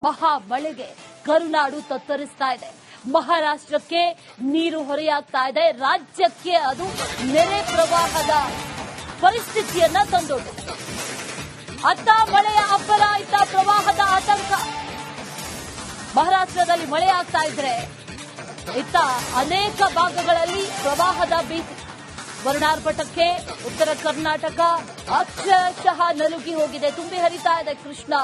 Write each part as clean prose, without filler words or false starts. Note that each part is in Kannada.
ಮಹಾ ಮಳೆಗೆ ಕರುನಾಡು ತತ್ತರಿಸ್ತಾ ಇದೆ. ಮಹಾರಾಷ್ಟ್ರಕ್ಕೆ ನೀರು ಹೊರೆಯಾಗ್ತಾ ಇದೆ. ರಾಜ್ಯಕ್ಕೆ ಅದು ನೆರೆ ಪ್ರವಾಹದ ಪರಿಸ್ಥಿತಿಯನ್ನ ತಂದೊಡ್ಡಿದೆ. ಅತ್ತ ಮಳೆಯ ಅಬ್ಬರ, ಇತ್ತ ಪ್ರವಾಹದ ಆತಂಕ. ಮಹಾರಾಷ್ಟ್ರದಲ್ಲಿ ಮಳೆ ಆಗ್ತಾ ಇದ್ರೆ ಇತ್ತ ಅನೇಕ ಭಾಗಗಳಲ್ಲಿ ಪ್ರವಾಹದ ಭೀತಿ. ವರ್ಣಾರ್ಭಟಕ್ಕೆ ಉತ್ತರ ಕರ್ನಾಟಕ ಅಕ್ಷರಶಃ ನಲುಗಿ ಹೋಗಿದೆ. ತುಂಬಿ ಹರಿತಾ ಇದೆ ಕೃಷ್ಣ,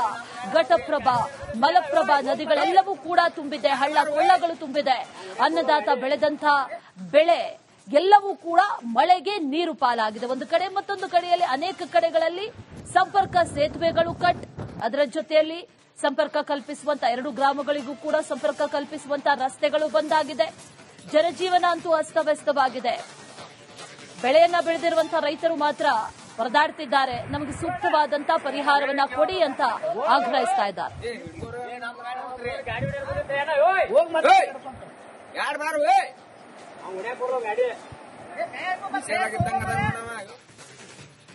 ಘಟಪ್ರಭಾ, ಮಲಪ್ರಭಾ ನದಿಗಳೆಲ್ಲವೂ ಕೂಡ ತುಂಬಿದೆ. ಹಳ್ಳ ಕೊಳ್ಳಗಳು ತುಂಬಿದೆ. ಅನ್ನದಾತ ಬೆಳೆದಂತ ಬೆಳೆ ಎಲ್ಲವೂ ಕೂಡ ಮಳೆಗೆ ನೀರು ಪಾಲಾಗಿದೆ. ಒಂದು ಕಡೆ ಮತ್ತೊಂದು ಕಡೆಯಲ್ಲಿ ಅನೇಕ ಕಡೆಗಳಲ್ಲಿ ಸಂಪರ್ಕ ಸೇತುವೆಗಳು ಕಟ್, ಅದರ ಜೊತೆಯಲ್ಲಿ ಸಂಪರ್ಕ ಕಲ್ಪಿಸುವಂತ 2 ಗ್ರಾಮಗಳಿಗೂ ಕೂಡ ಸಂಪರ್ಕ ಕಲ್ಪಿಸುವಂತ ರಸ್ತೆಗಳು ಬಂದಾಗಿದೆ. ಜನಜೀವನ ಅಂತೂ ಅಸ್ತವ್ಯಸ್ತವಾಗಿದೆ. ಬೆಳೆಯನ್ನ ಬೆಳೆದಿರುವಂತಹ ರೈತರು ಮಾತ್ರ ಪರದಾಡ್ತಿದ್ದಾರೆ. ನಮಗೆ ಸೂಕ್ತವಾದಂತ ಪರಿಹಾರವನ್ನ ಕೊಡಿ ಅಂತ ಆಗ್ರಹಿಸ್ತಾ ಇದ್ದಾರೆ.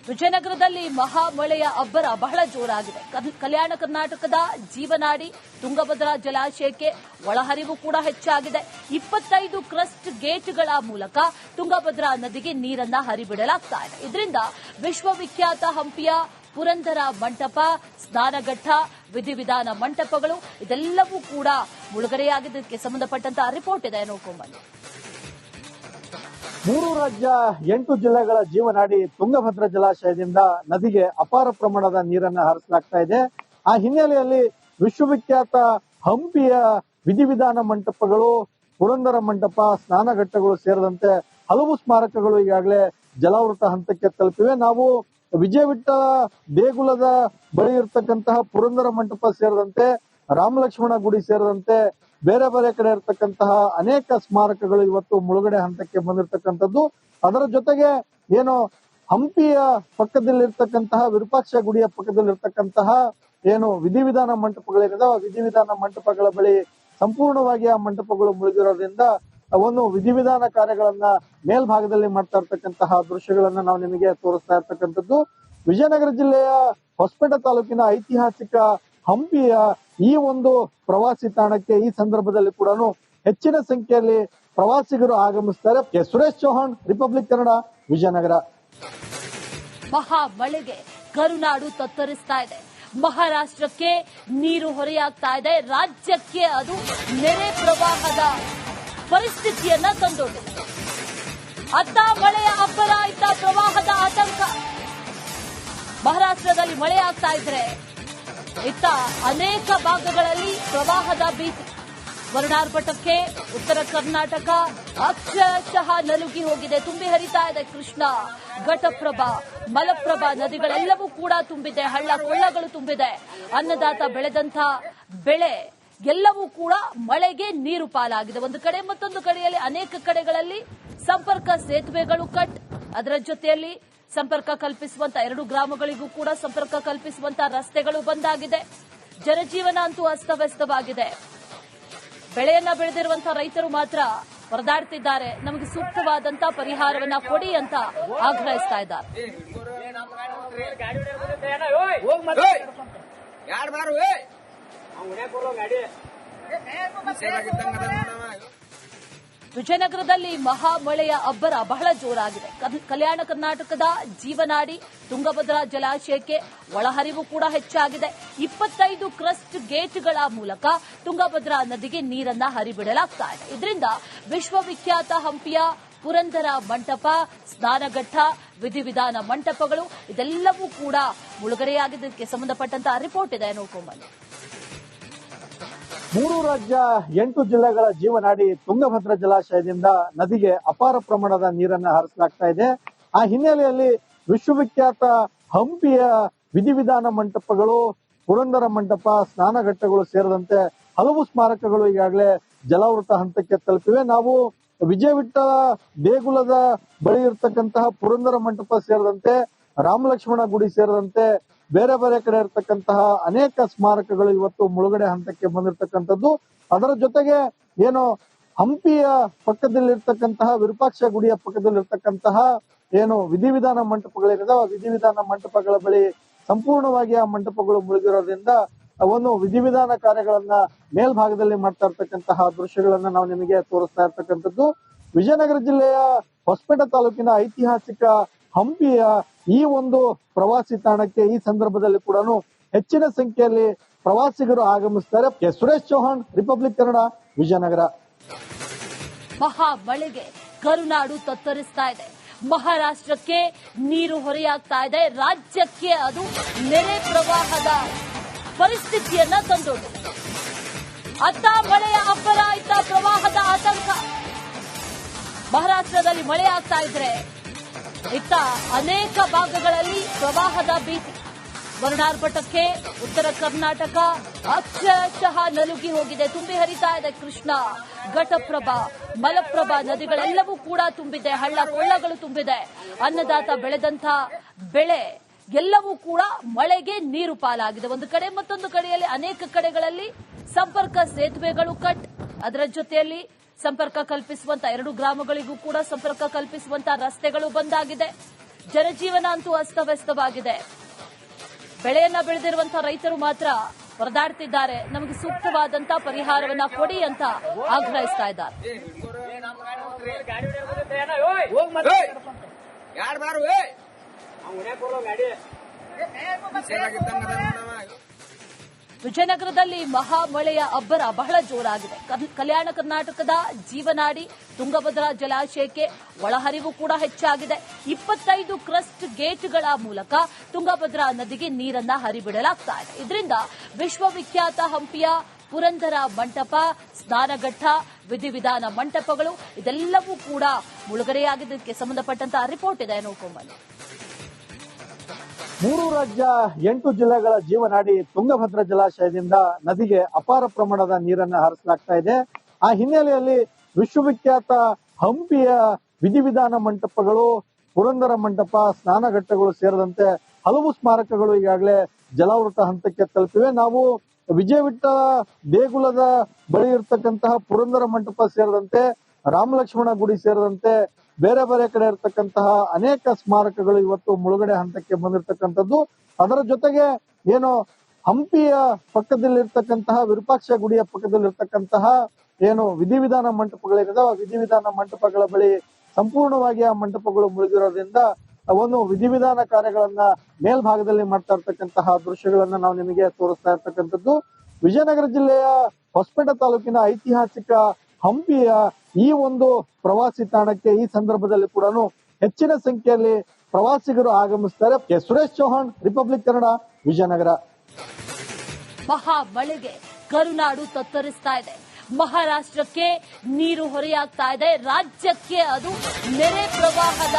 ವಿಜಯನಗರದಲ್ಲಿ ಮಹಾ ಮಳೆಯ ಅಬ್ಬರ ಬಹಳ ಜೋರಾಗಿದೆ. ಕಲ್ಯಾಣ ಕರ್ನಾಟಕದ ಜೀವನಾಡಿ ತುಂಗಭದ್ರಾ ಜಲಾಶಯಕ್ಕೆ ಒಳಹರಿವು ಕೂಡ ಹೆಚ್ಚಾಗಿದೆ. 25 ಕ್ರಸ್ಟ್ ಗೇಟ್ಗಳ ಮೂಲಕ ತುಂಗಭದ್ರಾ ನದಿಗೆ ನೀರನ್ನ ಹರಿಬಿಡಲಾಗ್ತಾ ಇದೆ. ಇದರಿಂದ ವಿಶ್ವವಿಖ್ಯಾತ ಹಂಪಿಯ ಪುರಂದರ ಮಂಟಪ, ಸ್ನಾನಘಟ್ಟ, ವಿಧಿವಿಧಾನ ಮಂಟಪಗಳು ಇದೆಲ್ಲವೂ ಕೂಡ ಮುಳುಗಡೆಯಾಗಿದ್ದಕ್ಕೆ ಸಂಬಂಧಪಟ್ಟಂತಹ ರಿಪೋರ್ಟ್ ಇದೆ, ನೋಡ್ಕೊಂಡ್ಬನ್ನಿ. 3 ರಾಜ್ಯ 8 ಜಿಲ್ಲೆಗಳ ಜೀವನಾಡಿ ತುಂಗಭದ್ರಾ ಜಲಾಶಯದಿಂದ ನದಿಗೆ ಅಪಾರ ಪ್ರಮಾಣದ ನೀರನ್ನ ಹರಿಸಲಾಗ್ತಾ ಇದೆ. ಆ ಹಿನ್ನೆಲೆಯಲ್ಲಿ ವಿಶ್ವವಿಖ್ಯಾತ ಹಂಪಿಯ ವಿಧಿವಿಧಾನ ಮಂಟಪಗಳು, ಪುರಂದರ ಮಂಟಪ, ಸ್ನಾನಘಟ್ಟಗಳು ಸೇರಿದಂತೆ ಹಲವು ಸ್ಮಾರಕಗಳು ಈಗಾಗಲೇ ಜಲಾವೃತ ಹಂತಕ್ಕೆ ತಲುಪಿವೆ. ನಾವು ವಿಜಯವಿಠಲ ದೇಗುಲದ ಬಳಿ ಇರತಕ್ಕಂತಹ ಪುರಂದರ ಮಂಟಪ ಸೇರಿದಂತೆ ರಾಮಲಕ್ಷ್ಮಣ ಗುಡಿ ಸೇರಿದಂತೆ ಬೇರೆ ಬೇರೆ ಕಡೆ ಇರತಕ್ಕಂತಹ ಅನೇಕ ಸ್ಮಾರಕಗಳು ಇವತ್ತು ಮುಳುಗಡೆ ಹಂತಕ್ಕೆ ಬಂದಿರತಕ್ಕಂಥದ್ದು. ಅದರ ಜೊತೆಗೆ ಏನು ಹಂಪಿಯ ಪಕ್ಕದಲ್ಲಿರ್ತಕ್ಕಂತಹ ವಿರೂಪಾಕ್ಷ ಗುಡಿಯ ಪಕ್ಕದಲ್ಲಿರ್ತಕ್ಕಂತಹ ಏನು ವಿಧಿವಿಧಾನ ಮಂಟಪಗಳಿದೆ, ವಿಧಿವಿಧಾನ ಮಂಟಪಗಳ ಬಳಿ ಸಂಪೂರ್ಣವಾಗಿ ಆ ಮಂಟಪಗಳು ಮುಳುಗಿರೋದ್ರಿಂದ ಒಂದು ವಿಧಿವಿಧಾನ ಕಾರ್ಯಗಳನ್ನ ಮೇಲ್ಭಾಗದಲ್ಲಿ ಮಾಡ್ತಾ ಇರ್ತಕ್ಕಂತಹ ದೃಶ್ಯಗಳನ್ನ ನಾವು ನಿಮಗೆ ತೋರಿಸ್ತಾ ಇರ್ತಕ್ಕಂಥದ್ದು. ವಿಜಯನಗರ ಜಿಲ್ಲೆಯ ಹೊಸಪೇಟೆ ತಾಲೂಕಿನ ಐತಿಹಾಸಿಕ ಹಂಪಿಯ ಈ ಒಂದು ಪ್ರವಾಸಿ ತಾಣಕ್ಕೆ ಈ ಸಂದರ್ಭದಲ್ಲಿ ಕೂಡ ಹೆಚ್ಚಿನ ಸಂಖ್ಯೆಯಲ್ಲಿ ಪ್ರವಾಸಿಗರು ಆಗಮಿಸುತ್ತಾರೆ. ಸುರೇಶ್ ಚೌಹಾಣ್, ರಿಪಬ್ಲಿಕ್ ಕನ್ನಡ, ವಿಜಯನಗರ. ಮಹಾ ಮಳೆಗೆ ಕರುನಾಡು ತತ್ತರಿಸ್ತಾ ಇದೆ. ಮಹಾರಾಷ್ಟ್ರಕ್ಕೆ ನೀರು ಹೊರೆಯಾಗ್ತಾ ಇದೆ. ರಾಜ್ಯಕ್ಕೆ ಅದು ನೆರೆ ಪ್ರವಾಹದ ಪರಿಸ್ಥಿತಿಯನ್ನ ತಂದೊಡ್ಡಿದೆ. ಅತ್ತ ಮಳೆಯ ಅಬ್ಬರ, ಇತ್ತ ಪ್ರವಾಹದ ಆತಂಕ. ಮಹಾರಾಷ್ಟ್ರದಲ್ಲಿ ಮಳೆ ಆಗ್ತಾ ಇದ್ರೆ ಇತ್ತ ಅನೇಕ ಭಾಗಗಳಲ್ಲಿ ಪ್ರವಾಹದ ಭೀತಿ. ವರ್ಣಾರ್ಭಟಕ್ಕೆ ಉತ್ತರ ಕರ್ನಾಟಕ ಅಕ್ಷರಶಃ ನಲುಗಿ ಹೋಗಿದೆ. ತುಂಬಿ ಹರಿತಾ ಇದೆ ಕೃಷ್ಣ, ಘಟಪ್ರಭಾ, ಮಲಪ್ರಭಾ ನದಿಗಳೆಲ್ಲವೂ ಕೂಡ ತುಂಬಿದೆ. ಹಳ್ಳ ಕೊಳ್ಳಗಳು ತುಂಬಿದೆ. ಅನ್ನದಾತ ಬೆಳೆದಂತ ಬೆಳೆ ಎಲ್ಲವೂ ಕೂಡ ಮಳೆಗೆ ನೀರು ಪಾಲಾಗಿದೆ. ಒಂದು ಕಡೆ ಮತ್ತೊಂದು ಕಡೆಯಲ್ಲಿ ಅನೇಕ ಕಡೆಗಳಲ್ಲಿ ಸಂಪರ್ಕ ಸೇತುವೆಗಳು ಕಟ್, ಅದರ ಜೊತೆಯಲ್ಲಿ ಸಂಪರ್ಕ ಕಲ್ಪಿಸುವಂತ 2 ಗ್ರಾಮಗಳಿಗೂ ಕೂಡ ಸಂಪರ್ಕ ಕಲ್ಪಿಸುವಂತ ರಸ್ತೆಗಳು ಬಂದಾಗಿದೆ. ಜನಜೀವನ ಅಂತೂ ಅಸ್ತವ್ಯಸ್ತವಾಗಿದೆ. ಬೆಳೆಯನ್ನ ಬೆಳೆದಿರುವಂತಹ ರೈತರು ಮಾತ್ರ ಪರದಾಡ್ತಿದ್ದಾರೆ. ನಮಗೆ ಸೂಕ್ತವಾದಂತ ಪರಿಹಾರವನ್ನ ಕೊಡಿ ಅಂತ ಆಗ್ರಹಿಸ್ತಾ ಇದ್ದಾರೆ. ವಿಜಯನಗರದಲ್ಲಿ ಮಹಾ ಮಳೆಯ ಅಬ್ಬರ ಬಹಳ ಜೋರಾಗಿದೆ. ಕಲ್ಯಾಣ ಕರ್ನಾಟಕದ ಜೀವನಾಡಿ ತುಂಗಭದ್ರಾ ಜಲಾಶಯಕ್ಕೆ ಒಳಹರಿವು ಕೂಡ ಹೆಚ್ಚಾಗಿದೆ. 25 ಕ್ರಸ್ಟ್ ಗೇಟ್ಗಳ ಮೂಲಕ ತುಂಗಭದ್ರಾ ನದಿಗೆ ನೀರನ್ನ ಹರಿಬಿಡಲಾಗ್ತಾ ಇದೆ. ಇದರಿಂದ ವಿಶ್ವವಿಖ್ಯಾತ ಹಂಪಿಯ ಪುರಂದರ ಮಂಟಪ, ಸ್ನಾನಘಟ್ಟ, ವಿಧಿವಿಧಾನ ಮಂಟಪಗಳು ಇದೆಲ್ಲವೂ ಕೂಡ ಮುಳುಗಡೆಯಾಗಿದ್ದಕ್ಕೆ ಸಂಬಂಧಪಟ್ಟಂತಹ ರಿಪೋರ್ಟ್ ಇದೆ, ನೋಡ್ಕೊಂಡ್ಬನ್ನಿ. 3 ರಾಜ್ಯ 8 ಜಿಲ್ಲೆಗಳ ಜೀವನಾಡಿ ತುಂಗಭದ್ರಾ ಜಲಾಶಯದಿಂದ ನದಿಗೆ ಅಪಾರ ಪ್ರಮಾಣದ ನೀರನ್ನ ಹರಿಸಲಾಗ್ತಾ ಇದೆ. ಆ ಹಿನ್ನೆಲೆಯಲ್ಲಿ ವಿಶ್ವವಿಖ್ಯಾತ ಹಂಪಿಯ ವಿಧಿವಿಧಾನ ಮಂಟಪಗಳು, ಪುರಂದರ ಮಂಟಪ, ಸ್ನಾನಘಟ್ಟಗಳು ಸೇರಿದಂತೆ ಹಲವು ಸ್ಮಾರಕಗಳು ಈಗಾಗಲೇ ಜಲಾವೃತ ಹಂತಕ್ಕೆ ತಲುಪಿವೆ. ನಾವು ವಿಜಯವಿಠಲ ದೇಗುಲದ ಬಳಿ ಇರತಕ್ಕಂತಹ ಪುರಂದರ ಮಂಟಪ ಸೇರಿದಂತೆ ರಾಮಲಕ್ಷ್ಮಣ ಗುಡಿ ಸೇರಿದಂತೆ ಬೇರೆ ಬೇರೆ ಕಡೆ ಇರತಕ್ಕಂತಹ ಅನೇಕ ಸ್ಮಾರಕಗಳು ಇವತ್ತು ಮುಳುಗಡೆ ಹಂತಕ್ಕೆ ಬಂದಿರತಕ್ಕಂಥದ್ದು. ಅದರ ಜೊತೆಗೆ ಏನು ಹಂಪಿಯ ಪಕ್ಕದಲ್ಲಿರ್ತಕ್ಕಂತಹ ವಿರೂಪಾಕ್ಷ ಗುಡಿಯ ಪಕ್ಕದಲ್ಲಿರ್ತಕ್ಕಂತಹ ಏನು ವಿಧಿವಿಧಾನ ಮಂಟಪಗಳಿದೆ, ವಿಧಿವಿಧಾನ ಮಂಟಪಗಳ ಬಳಿ ಸಂಪೂರ್ಣವಾಗಿ ಆ ಮಂಟಪಗಳು ಮುಳುಗಿರೋದ್ರಿಂದ ಒಂದು ವಿಧಿವಿಧಾನ ಕಾರ್ಯಗಳನ್ನ ಮೇಲ್ಭಾಗದಲ್ಲಿ ಮಾಡ್ತಾ ಇರ್ತಕ್ಕಂತಹ ದೃಶ್ಯಗಳನ್ನ ನಾವು ನಿಮಗೆ ತೋರಿಸ್ತಾ ಇರ್ತಕ್ಕಂಥದ್ದು. ವಿಜಯನಗರ ಜಿಲ್ಲೆಯ ಹೊಸಪೇಟೆ ತಾಲೂಕಿನ ಐತಿಹಾಸಿಕ ಹಂಪಿಯ ಈ ಒಂದು ಪ್ರವಾಸಿ ತಾಣಕ್ಕೆ ಈ ಸಂದರ್ಭದಲ್ಲಿ ಕೂಡ ಹೆಚ್ಚಿನ ಸಂಖ್ಯೆಯಲ್ಲಿ ಪ್ರವಾಸಿಗರು ಆಗಮಿಸ್ತಾರೆ. ಸುರೇಶ್ ಚೌಹಾಣ್, ರಿಪಬ್ಲಿಕ್ ಕನ್ನಡ, ವಿಜಯನಗರ. ಮಹಾ ಮಳೆಗೆ ಕರುನಾಡು ತತ್ತರಿಸ್ತಾ ಇದೆ. ಮಹಾರಾಷ್ಟ್ರಕ್ಕೆ ನೀರು ಹೊರೆಯಾಗ್ತಾ ಇದೆ. ರಾಜ್ಯಕ್ಕೆ ಅದು ನೆರೆ ಪ್ರವಾಹದ ಪರಿಸ್ಥಿತಿಯನ್ನ ತಂದೊಡ್ಡಿದೆ. ಅತ್ತ ಮಳೆಯ ಅಬ್ಬರ, ಇತ್ತ ಪ್ರವಾಹದ ಆತಂಕ. ಮಹಾರಾಷ್ಟ್ರದಲ್ಲಿ ಮಳೆ ಆಗ್ತಾ ಇದ್ರೆ ಇತ್ತ ಅನೇಕ ಭಾಗಗಳಲ್ಲಿ ಪ್ರವಾಹದ ಭೀತಿ. ವರ್ಣಾರ್ಭಟಕ್ಕೆ ಉತ್ತರ ಕರ್ನಾಟಕ ಅಕ್ಷರಶಃ ನಲುಗಿ ಹೋಗಿದೆ. ತುಂಬಿ ಹರಿತಾ ಇದೆ ಕೃಷ್ಣ, ಘಟಪ್ರಭಾ, ಮಲಪ್ರಭಾ ನದಿಗಳೆಲ್ಲವೂ ಕೂಡ ತುಂಬಿದೆ. ಹಳ್ಳ ಕೊಳ್ಳಗಳು ತುಂಬಿದೆ. ಅನ್ನದಾತ ಬೆಳೆದಂತ ಬೆಳೆ ಎಲ್ಲವೂ ಕೂಡ ಮಳೆಗೆ ನೀರು ಪಾಲಾಗಿದೆ. ಒಂದು ಕಡೆ ಮತ್ತೊಂದು ಕಡೆಯಲ್ಲಿ ಅನೇಕ ಕಡೆಗಳಲ್ಲಿ ಸಂಪರ್ಕ ಸೇತುವೆಗಳು ಕಟ್, ಅದರ ಜೊತೆಯಲ್ಲಿ ಸಂಪರ್ಕ ಕಲ್ಪಿಸುವಂತ 2 ಗ್ರಾಮಗಳಿಗೂ ಕೂಡ ಸಂಪರ್ಕ ಕಲ್ಪಿಸುವಂತ ರಸ್ತೆಗಳು ಬಂದಾಗಿದೆ. ಜನಜೀವನ ಅಂತೂ ಅಸ್ತವ್ಯಸ್ತವಾಗಿದೆ. ಬೆಳೆಯನ್ನ ಬೆಳೆದಿರುವಂತಹ ರೈತರು ಮಾತ್ರ ಪರದಾಡ್ತಿದ್ದಾರೆ. ನಮಗೆ ಸೂಕ್ತವಾದಂತಹ ಪರಿಹಾರವನ್ನ ಕೊಡಿ ಅಂತ ಆಗ್ರಹಿಸ್ತಾ ಇದ್ದಾರೆ. ವಿಜಯನಗರದಲ್ಲಿ ಮಹಾಮಳೆಯ ಅಬ್ಬರ ಬಹಳ ಜೋರಾಗಿದೆ. ಕಲ್ಯಾಣ ಕರ್ನಾಟಕದ ಜೀವನಾಡಿ ತುಂಗಭದ್ರಾ ಜಲಾಶಯಕ್ಕೆ ಒಳಹರಿವು ಕೂಡ ಹೆಚ್ಚಾಗಿದೆ. 25 ಕ್ರಸ್ಟ್ ಗೇಟ್ಗಳ ಮೂಲಕ ತುಂಗಭದ್ರಾ ನದಿಗೆ ನೀರನ್ನ ಹರಿಬಿಡಲಾಗ್ತಾ ಇದೆ. ಇದರಿಂದ ವಿಶ್ವವಿಖ್ಯಾತ ಹಂಪಿಯ ಪುರಂದರ ಮಂಟಪ, ಸ್ನಾನಘಟ್ಟ, ವಿಧಿವಿಧಾನ ಮಂಟಪಗಳು ಇದೆಲ್ಲವೂ ಕೂಡ ಮುಳುಗಡೆಯಾಗಿದ್ದಕ್ಕೆ ಸಂಬಂಧಪಟ್ಟಂತಹ ರಿಪೋರ್ಟ್ ಇದೆ. ನೋಡ್ಕೊಂಡ್ಬನ್ನಿ. 3 ರಾಜ್ಯ 8 ಜಿಲ್ಲೆಗಳ ಜೀವನಾಡಿ ತುಂಗಭದ್ರಾ ಜಲಾಶಯದಿಂದ ನದಿಗೆ ಅಪಾರ ಪ್ರಮಾಣದ ನೀರನ್ನ ಹರಿಸಲಾಗ್ತಾ ಇದೆ. ಆ ಹಿನ್ನೆಲೆಯಲ್ಲಿ ವಿಶ್ವವಿಖ್ಯಾತ ಹಂಪಿಯ ವಿಧಿವಿಧಾನ ಮಂಟಪಗಳು, ಪುರಂದರ ಮಂಟಪ, ಸ್ನಾನಘಟ್ಟಗಳು ಸೇರಿದಂತೆ ಹಲವು ಸ್ಮಾರಕಗಳು ಈಗಾಗಲೇ ಜಲಾವೃತ ಹಂತಕ್ಕೆ ತಲುಪಿವೆ. ನಾವು ವಿಜಯವಿಠಲ ದೇಗುಲದ ಬಳಿ ಇರತಕ್ಕಂತಹ ಪುರಂದರ ಮಂಟಪ ಸೇರಿದಂತೆ ರಾಮಲಕ್ಷ್ಮಣ ಗುಡಿ ಸೇರಿದಂತೆ ಬೇರೆ ಬೇರೆ ಕಡೆ ಇರತಕ್ಕಂತಹ ಅನೇಕ ಸ್ಮಾರಕಗಳು ಇವತ್ತು ಮುಳುಗಡೆ ಹಂತಕ್ಕೆ ಬಂದಿರತಕ್ಕಂಥದ್ದು. ಅದರ ಜೊತೆಗೆ ಏನು ಹಂಪಿಯ ಪಕ್ಕದಲ್ಲಿರ್ತಕ್ಕಂತಹ ವಿರೂಪಾಕ್ಷ ಗುಡಿಯ ಪಕ್ಕದಲ್ಲಿರ್ತಕ್ಕಂತಹ ಏನು ವಿಧಿವಿಧಾನ ಮಂಟಪಗಳಿದೆ, ವಿಧಿವಿಧಾನ ಮಂಟಪಗಳ ಬಳಿ ಸಂಪೂರ್ಣವಾಗಿ ಆ ಮಂಟಪಗಳು ಮುಳುಗಿರೋದ್ರಿಂದ ಒಂದು ವಿಧಿವಿಧಾನ ಕಾರ್ಯಗಳನ್ನ ಮೇಲ್ಭಾಗದಲ್ಲಿ ಮಾಡ್ತಾ ಇರ್ತಕ್ಕಂತಹ ದೃಶ್ಯಗಳನ್ನ ನಾವು ನಿಮಗೆ ತೋರಿಸ್ತಾ ಇರ್ತಕ್ಕಂಥದ್ದು. ವಿಜಯನಗರ ಜಿಲ್ಲೆಯ ಹೊಸಪೇಟೆ ತಾಲೂಕಿನ ಐತಿಹಾಸಿಕ ಹಂಪಿಯ ಈ ಒಂದು ಪ್ರವಾಸಿ ತಾಣಕ್ಕೆ ಈ ಸಂದರ್ಭದಲ್ಲಿ ಕೂಡ ಹೆಚ್ಚಿನ ಸಂಖ್ಯೆಯಲ್ಲಿ ಪ್ರವಾಸಿಗರು ಆಗಮಿಸ್ತಾರೆ. ಸುರೇಶ್ ಚೌಹಾಣ್, ರಿಪಬ್ಲಿಕ್ ಕನ್ನಡ, ವಿಜಯನಗರ. ಮಹಾ ಮಳೆಗೆ ಕರುನಾಡು ತತ್ತರಿಸ್ತಾ ಇದೆ. ಮಹಾರಾಷ್ಟ್ರಕ್ಕೆ ನೀರು ಹೊರೆಯಾಗ್ತಾ ಇದೆ. ರಾಜ್ಯಕ್ಕೆ ಅದು ನೆರೆ ಪ್ರವಾಹದ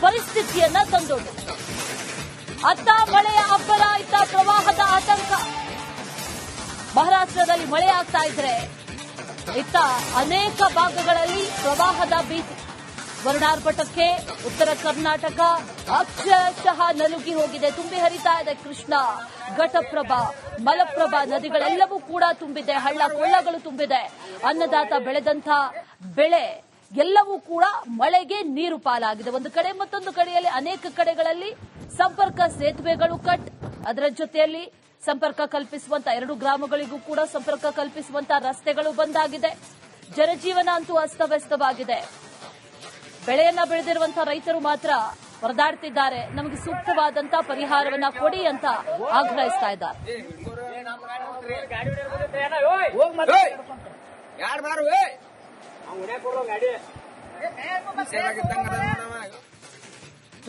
ಪರಿಸ್ಥಿತಿಯನ್ನ ತಂದೊಡ್ಡಿದೆ. ಅತ್ತ ಮಳೆಯ ಅಬ್ಬರ, ಇತ್ತ ಪ್ರವಾಹದ ಆತಂಕ. ಮಹಾರಾಷ್ಟ್ರದಲ್ಲಿ ಮಳೆ ಆಗ್ತಾ ಇದ್ರೆ ಇತ್ತ ಅನೇಕ ಭಾಗಗಳಲ್ಲಿ ಪ್ರವಾಹದ ಭೀತಿ. ವರ್ಣಾರ್ಭಟಕ್ಕೆ ಉತ್ತರ ಕರ್ನಾಟಕ ಅಕ್ಷರಶಃ ನಲುಗಿ ಹೋಗಿದೆ. ತುಂಬಿ ಹರಿತಾ ಇದೆ ಕೃಷ್ಣ, ಘಟಪ್ರಭಾ, ಮಲಪ್ರಭಾ ನದಿಗಳೆಲ್ಲವೂ ಕೂಡ ತುಂಬಿದೆ. ಹಳ್ಳ ಕೊಳ್ಳಗಳು ತುಂಬಿದೆ. ಅನ್ನದಾತ ಬೆಳೆದಂತ ಬೆಳೆ ಎಲ್ಲವೂ ಕೂಡ ಮಳೆಗೆ ನೀರು ಪಾಲಾಗಿದೆ. ಒಂದು ಕಡೆ ಮತ್ತೊಂದು ಕಡೆಯಲ್ಲಿ ಅನೇಕ ಕಡೆಗಳಲ್ಲಿ ಸಂಪರ್ಕ ಸೇತುವೆಗಳು ಕಟ್, ಅದರ ಜೊತೆಯಲ್ಲಿ ಸಂಪರ್ಕ ಕಲ್ಪಿಸುವಂತ 2 ಗ್ರಾಮಗಳಿಗೂ ಕೂಡ ಸಂಪರ್ಕ ಕಲ್ಪಿಸುವಂತ ರಸ್ತೆಗಳು ಬಂದಾಗಿದೆ. ಜನಜೀವನ ಅಂತೂ ಅಸ್ತವ್ಯಸ್ತವಾಗಿದೆ. ಬೆಳೆಯನ್ನ ಬೆಳೆದಿರುವಂತಹ ರೈತರು ಮಾತ್ರ ಪರದಾಡ್ತಿದ್ದಾರೆ. ನಮಗೆ ಸೂಕ್ತವಾದಂತಹ ಪರಿಹಾರವನ್ನ ಕೊಡಿ ಅಂತ ಆಗ್ರಹಿಸ್ತಾ ಇದ್ದಾರೆ.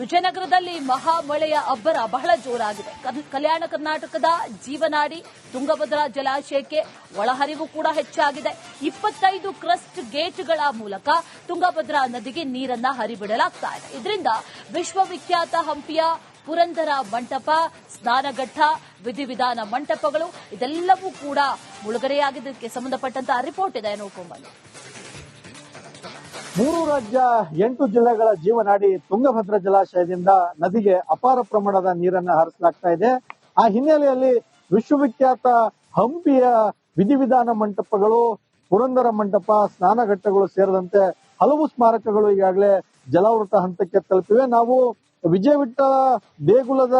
ವಿಜಯನಗರದಲ್ಲಿ ಮಹಾಮಳೆಯ ಅಬ್ಬರ ಬಹಳ ಜೋರಾಗಿದೆ. ಕಲ್ಯಾಣ ಕರ್ನಾಟಕದ ಜೀವನಾಡಿ ತುಂಗಭದ್ರಾ ಜಲಾಶಯಕ್ಕೆ ಒಳಹರಿವು ಕೂಡ ಹೆಚ್ಚಾಗಿದೆ. 25 ಕ್ರಸ್ಟ್ ಗೇಟ್ಗಳ ಮೂಲಕ ತುಂಗಭದ್ರಾ ನದಿಗೆ ನೀರನ್ನ ಹರಿಬಿಡಲಾಗ್ತಾ ಇದೆ. ಇದರಿಂದ ವಿಶ್ವವಿಖ್ಯಾತ ಹಂಪಿಯ ಪುರಂದರ ಮಂಟಪ, ಸ್ನಾನಘಟ್ಟ, ವಿಧಿವಿಧಾನ ಮಂಟಪಗಳು ಇದೆಲ್ಲವೂ ಕೂಡ ಮುಳುಗಡೆಯಾಗಿದ್ದಕ್ಕೆ ಸಂಬಂಧಪಟ್ಟಂತಹ ರಿಪೋರ್ಟ್ ಇದೆ. ನೋಡ್ಕೊಂಡ್ಬನ್ನಿ. 3 ರಾಜ್ಯ 8 ಜಿಲ್ಲೆಗಳ ಜೀವನಾಡಿ ತುಂಗಭದ್ರಾ ಜಲಾಶಯದಿಂದ ನದಿಗೆ ಅಪಾರ ಪ್ರಮಾಣದ ನೀರನ್ನ ಹರಿಸಲಾಗ್ತಾ ಇದೆ. ಆ ಹಿನ್ನೆಲೆಯಲ್ಲಿ ವಿಶ್ವವಿಖ್ಯಾತ ಹಂಪಿಯ ವಿಧಿವಿಧಾನ ಮಂಟಪಗಳು, ಪುರಂದರ ಮಂಟಪ, ಸ್ನಾನಘಟ್ಟಗಳು ಸೇರಿದಂತೆ ಹಲವು ಸ್ಮಾರಕಗಳು ಈಗಾಗಲೇ ಜಲಾವೃತ ಹಂತಕ್ಕೆ ತಲುಪಿವೆ. ನಾವು ವಿಜಯವಿಠಲ ದೇಗುಲದ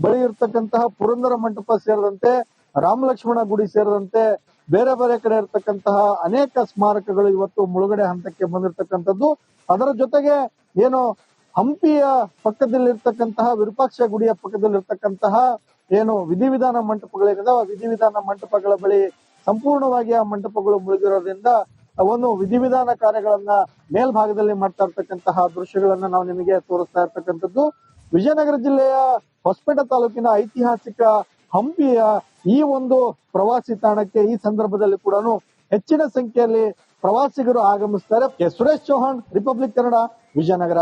ಬಳಿ ಇರತಕ್ಕಂತಹ ಪುರಂದರ ಮಂಟಪ ಸೇರಿದಂತೆ ರಾಮ ಲಕ್ಷ್ಮಣ ಗುಡಿ ಸೇರಿದಂತೆ ಬೇರೆ ಬೇರೆ ಕಡೆ ಇರತಕ್ಕಂತಹ ಅನೇಕ ಸ್ಮಾರಕಗಳು ಇವತ್ತು ಮುಳುಗಡೆ ಹಂತಕ್ಕೆ ಬಂದಿರತಕ್ಕಂಥದ್ದು. ಅದರ ಜೊತೆಗೆ ಏನು ಹಂಪಿಯ ಪಕ್ಕದಲ್ಲಿರ್ತಕ್ಕಂತಹ ವಿರೂಪಾಕ್ಷ ಗುಡಿಯ ಪಕ್ಕದಲ್ಲಿರ್ತಕ್ಕಂತಹ ಏನು ವಿಧಿವಿಧಾನ ಮಂಟಪಗಳಿದಾವೆ, ವಿಧಿವಿಧಾನ ಮಂಟಪಗಳ ಬಳಿ ಸಂಪೂರ್ಣವಾಗಿ ಆ ಮಂಟಪಗಳು ಮುಳುಗಿರೋದ್ರಿಂದ ಒಂದು ವಿಧಿವಿಧಾನ ಕಾರ್ಯಗಳನ್ನ ಮೇಲ್ಭಾಗದಲ್ಲಿ ಮಾಡ್ತಾ ಇರ್ತಕ್ಕಂತಹ ದೃಶ್ಯಗಳನ್ನ ನಾವು ನಿಮಗೆ ತೋರಿಸ್ತಾ ಇರ್ತಕ್ಕಂಥದ್ದು. ವಿಜಯನಗರ ಜಿಲ್ಲೆಯ ಹೊಸಪೇಟೆ ತಾಲೂಕಿನ ಐತಿಹಾಸಿಕ ಹಂಪಿಯ ಈ ಒಂದು ಪ್ರವಾಸಿ ತಾಣಕ್ಕೆ ಈ ಸಂದರ್ಭದಲ್ಲಿ ಕೂಡ ಹೆಚ್ಚಿನ ಸಂಖ್ಯೆಯಲ್ಲಿ ಪ್ರವಾಸಿಗರು ಆಗಮಿಸ್ತಾರೆ. ಸುರೇಶ್ ಚೌಹಾಣ್, ರಿಪಬ್ಲಿಕ್ ಕನ್ನಡ, ವಿಜಯನಗರ.